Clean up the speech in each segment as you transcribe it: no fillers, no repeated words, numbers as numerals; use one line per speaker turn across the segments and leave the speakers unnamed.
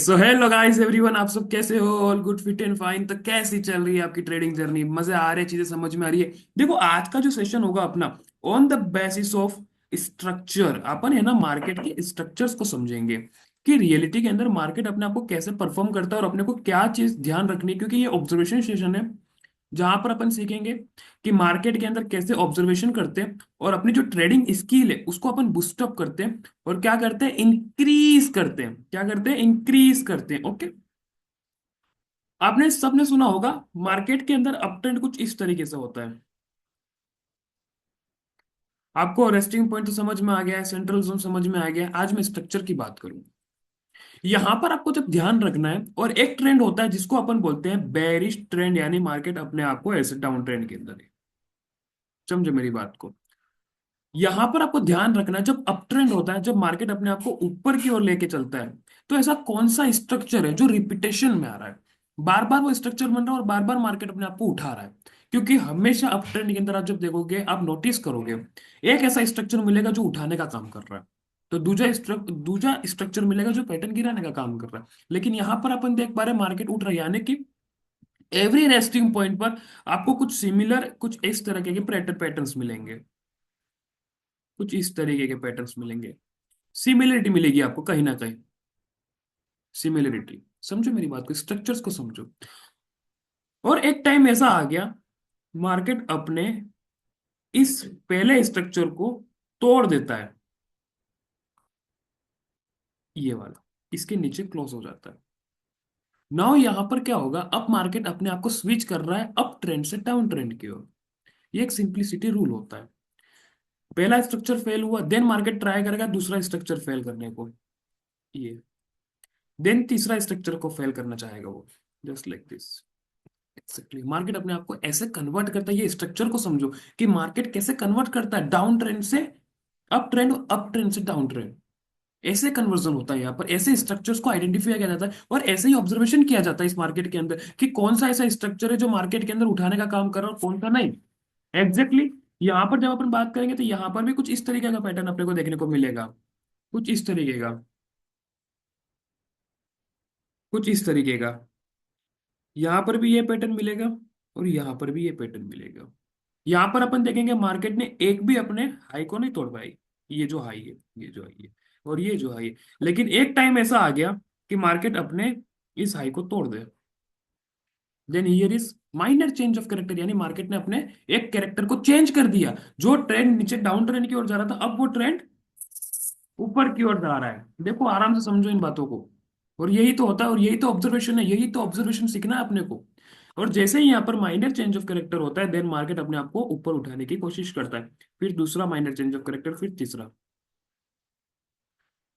So hello guys everyone, आप सब कैसे हो? All good, fit and fine. तो कैसी चल रही है आपकी ट्रेडिंग जर्नी? मजे आ रहे हैं? चीजें समझ में आ रही है? देखो, आज का जो सेशन होगा अपना, on the basis of structure, अपन है ना मार्केट के स्ट्रक्चर्स को समझेंगे कि रियलिटी के अंदर मार्केट अपने आप को कैसे परफॉर्म करता है और अपने को क्या चीज ध्यान रखनी है, क्योंकि ये ऑब्जर्वेशन सेशन है जहां पर अपन सीखेंगे कि मार्केट के अंदर कैसे ऑब्जर्वेशन करते हैं और अपनी जो ट्रेडिंग स्किल है उसको अपन बूस्टअप करते हैं और क्या करते हैं, इंक्रीज करते हैं। क्या करते हैं? इंक्रीज करते हैं। ओके। आपने सबने सुना होगा मार्केट के अंदर अप ट्रेंड कुछ इस तरीके से होता है। आपको रेस्टिंग पॉइंट तो समझ में आ गया है, सेंट्रल जोन समझ में आ गया है। आज मैं स्ट्रक्चर की बात करूं। यहां पर आपको जब ध्यान रखना है, और एक ट्रेंड होता है जिसको अपन बोलते हैं बेरिश ट्रेंड, यानी मार्केट अपने आप को ऐसे डाउन ट्रेंड के अंदर है। समझे मेरी बात को? यहां पर आपको ध्यान रखना है, जब अप ट्रेंड होता है, जब मार्केट अपने आप को ऊपर की ओर लेके चलता है, तो ऐसा कौन सा स्ट्रक्चर है जो रिपीटेशन में आ रहा है, बार बार वो स्ट्रक्चर बन रहा है और बार बार मार्केट अपने आप को उठा रहा है? क्योंकि हमेशा अप ट्रेंड के अंदर आप जब देखोगे, आप नोटिस करोगे, एक ऐसा स्ट्रक्चर मिलेगा जो उठाने का काम कर रहा है, तो दूसरा स्ट्रक्चर मिलेगा जो पैटर्न गिराने का काम कर रहा है। लेकिन यहां पर अपन देख पा रहे हैं मार्केट उठ रहा है, यानी कि एवरी रेस्टिंग पॉइंट पर आपको कुछ सिमिलर, कुछ इस तरह के पैटर्न्स मिलेंगे। कुछ इस तरीके के पैटर्न्स मिलेंगे। सिमिलरिटी मिलेगी आपको कहीं ना कहीं। सिमिलरिटी, समझो मेरी बात को, स्ट्रक्चर्स को समझो। और एक टाइम ऐसा आ गया, मार्केट अपने इस पहले स्ट्रक्चर को तोड़ देता है, ये वाला, इसके नीचे क्लोज हो जाता है। नाउ यहां पर क्या होगा, अब मार्केट अपने आप को स्विच कर रहा है अप ट्रेंड से डाउन ट्रेंड की ओर। ये एक सिंप्लिसिटी रूल होता है। पहला स्ट्रक्चर फेल हुआ, देन मार्केट ट्राई करेगा दूसरा स्ट्रक्चर फेल करने को, ये, देन तीसरा स्ट्रक्चर को फेल करना चाहेगा वो, just like this. Exactly, market अपने आप को ऐसे कन्वर्ट करता है। ये स्ट्रक्चर को समझो कि मार्केट कैसे कन्वर्ट करता है, डाउन ट्रेंड से अप ट्रेंड और अप ट्रेंड से डाउन ट्रेंड। ऐसे कन्वर्जन होता है यहाँ पर, ऐसे स्ट्रक्चर्स को आइडेंटिफाई किया जाता है और ऐसे ही ऑब्जर्वेशन किया जाता है इस मार्केट के अंदर कि कौन सा ऐसा स्ट्रक्चर है जो मार्केट के अंदर उठाने का काम कर रहा है और कौन सा नहीं। एग्जैक्टली, यहाँ पर जब अपन बात करेंगे तो यहाँ पर भी कुछ इस तरीके का पैटर्न अपने को देखने को मिलेगा। कुछ इस तरीके का, कुछ इस तरीके का। यहाँ पर भी ये पैटर्न मिलेगा और यहाँ पर भी ये पैटर्न मिलेगा। यहाँ पर अपन देखेंगे मार्केट ने एक भी अपने हाई को नहीं तोड़ पाई। ये जो हाई है, ये जो हाई है, और ये जो हाई है। लेकिन एक टाइम ऐसा आ गया कि मार्केट अपने इस हाई को तोड़ दे। Then here is minor change of character, यानी मार्केट ने अपने एक कैरेक्टर को चेंज कर दिया। जो ट्रेंड नीचे डाउन ट्रेंड की ओर जा रहा था, अब वो ट्रेंड ऊपर की ओर जा रहा है। देखो, आराम से समझो इन बातों को। और यही तो होता है, और यही तो ऑब्जर्वेशन है, यही तो ऑब्जर्वेशन सीखना है अपने को। और जैसे ही यहाँ पर माइनर चेंज ऑफ कैरेक्टर होता है, देन मार्केट अपने आप को ऊपर उठाने की कोशिश करता है। फिर दूसरा माइनर चेंज ऑफ कैरेक्टर, फिर तीसरा,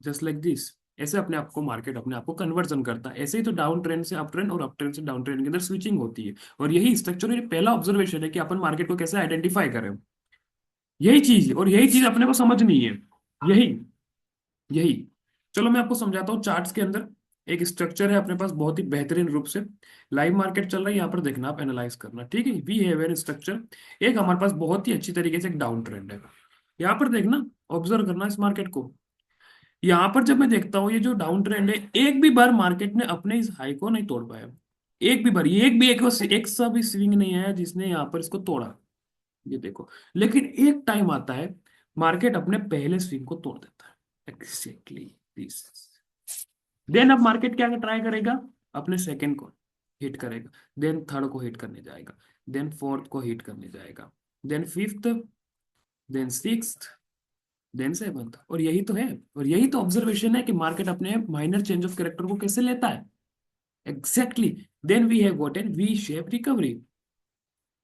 जस्ट लाइक दिस। ऐसे अपने आप को मार्केट अपने आप को कन्वर्जन करता है। ऐसे ही तो डाउन ट्रेंड से अप ट्रेंड और अप ट्रेंड से डाउन ट्रेंड के अंदर स्विचिंग होती है। और यही स्ट्रक्चर, ये पहला ऑब्जर्वेशन है कि अपन मार्केट को कैसे आइडेंटिफाई करें। यही चीज है, और यही चीज अपने को समझनी है। यही, यही। चलो मैं आपको समझाता हूँ चार्ट्स के अंदर। एक स्ट्रक्चर है अपने पास बहुत ही बेहतरीन रूप से, लाइव मार्केट चल रहा है, यहाँ पर देखना, आप एनालाइज करना, ठीक है? We have an structure. एक हमारे पास बहुत ही अच्छी तरीके से एक डाउन ट्रेंड है, यहाँ पर देखना, ऑब्जर्व करना इस मार्केट को। यहाँ पर जब मैं देखता हूँ ये जो डाउन ट्रेंड है, एक भी बार मार्केट ने अपने इस हाई को नहीं तोड़ पाया। एक भी बार, ये एक सा भी स्विंग नहीं आया जिसने यहाँ पर इसको तोड़ा। ये देखो। लेकिन एक टाइम आता है, मार्केट अपने पहले स्विंग को तोड़ देता है। Exactly this. देन अब मार्केट क्या ट्राई करेगा, अपने सेकंड को हिट करेगा, देन थर्ड को हिट करने जाएगा, देन फोर्थ को हिट करने जाएगा, then fifth, then sixth, then seventh. और यही तो है, और यही तो ऑब्जर्वेशन है कि मार्केट अपने माइनर चेंज ऑफ कैरेक्टर को कैसे लेता है। Exactly. Then we have got an V shape recovery.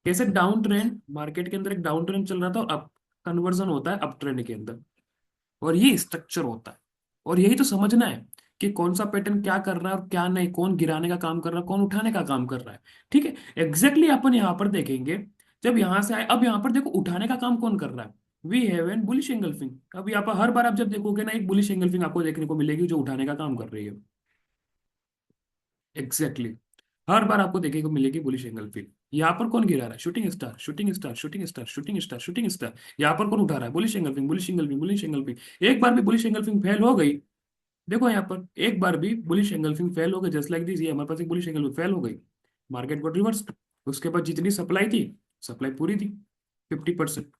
कैसे डाउन ट्रेंड, मार्केट के अंदर एक डाउन ट्रेंड चल रहा था और अप कन्वर्जन होता है अप ट्रेंड के अंदर। और ये स्ट्रक्चर होता है। और यही तो समझना है कि कौन सा पैटर्न क्या कर रहा है और क्या नहीं, कौन गिराने का काम कर रहा है, कौन उठाने का काम कर रहा है। ठीक है। एग्जैक्टली अपन यहाँ पर देखेंगे, जब यहां से आए, अब यहाँ पर देखो उठाने का काम कौन कर रहा है। We have an bullish engulfing. अब यहाँ पर हर बार आप जब देखोगे ना, एक बुलिश एंगल्फिंग आपको देखने को मिलेगी जो उठाने का काम कर रही है। एग्जैक्टली, हर बार आपको देखने को मिलेगी बुलिश एंगल्फिंग। यहाँ पर कौन गिरा रहा है? Shooting star, shooting star, shooting star, shooting star, shooting star. यहाँ पर कौन उठा रहा है? Bullish engulfing, bullish engulfing, bullish engulfing. एक बार भी बुलिश एंगल्फिंग फेल हो गई, देखो यहाँ पर एक बार भी बुलिश एंगल्फिंग फेल हो गई, जस्ट लाइक दिस, ये हमारे पास एक बुलिश एंगल्फिंग फेल हो गई, मार्केट को रिवर्स। उसके बाद जितनी सप्लाई थी, सप्लाई पूरी थी 50%।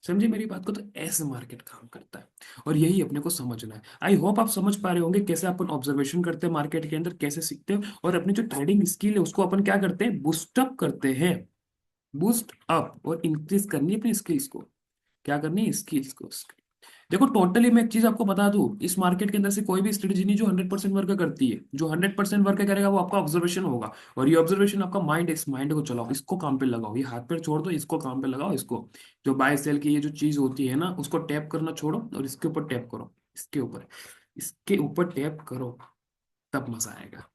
समझे मेरी बात को? तो ऐसे मार्केट काम करता है, और यही अपने को समझना है। आई होप आप समझ पा रहे होंगे कैसे अपन ऑब्जर्वेशन करते हैं मार्केट के अंदर, कैसे सीखते हैं, और अपनी जो ट्रेडिंग स्किल है उसको अपन क्या करते हैं, बूस्ट अप करते हैं। बूस्ट अप और इंक्रीज करनी है अपनी स्किल्स को। क्या करनी है? स्किल्स को। देखो टोटली मैं एक चीज आपको बता दूं, इस मार्केट के अंदर से कोई भी स्ट्रेटेजी नहीं जो 100% वर्क करती है। जो 100% वर्क करेगा वो आपका ऑब्जर्वेशन होगा, और ये ऑब्जर्वेशन आपका माइंड, इस माइंड को चलाओ, इसको काम पे लगाओ, ये हाथ पैर छोड़ दो, इसको काम पे लगाओ, इसको। जो बाय सेल की ये जो चीज होती है ना, उसको टैप करना छोड़ो और इसके ऊपर टैप करो, इसके ऊपर टैप करो, तब मजा आएगा।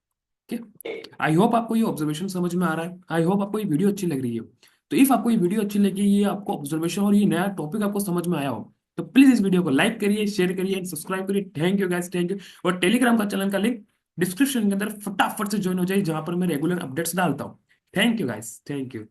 आई होप आपको ये ऑब्जर्वेशन समझ में आ रहा है, आई होप आपको ये वीडियो अच्छी लग रही है। तो इफ आपको ये वीडियो अच्छी लगी, ये आपको ऑब्जर्वेशन और ये नया टॉपिक आपको समझ में आया हो, तो प्लीज इस वीडियो को लाइक करिए, शेयर करिए एंड सब्सक्राइब करिए। Thank you guys, thank you. और टेलीग्राम का चैनल का लिंक डिस्क्रिप्शन के अंदर फटाफट से ज्वाइन हो जाइए, जहां पर मैं रेगुलर अपडेट्स डालता हूँ। Thank you guys, thank you.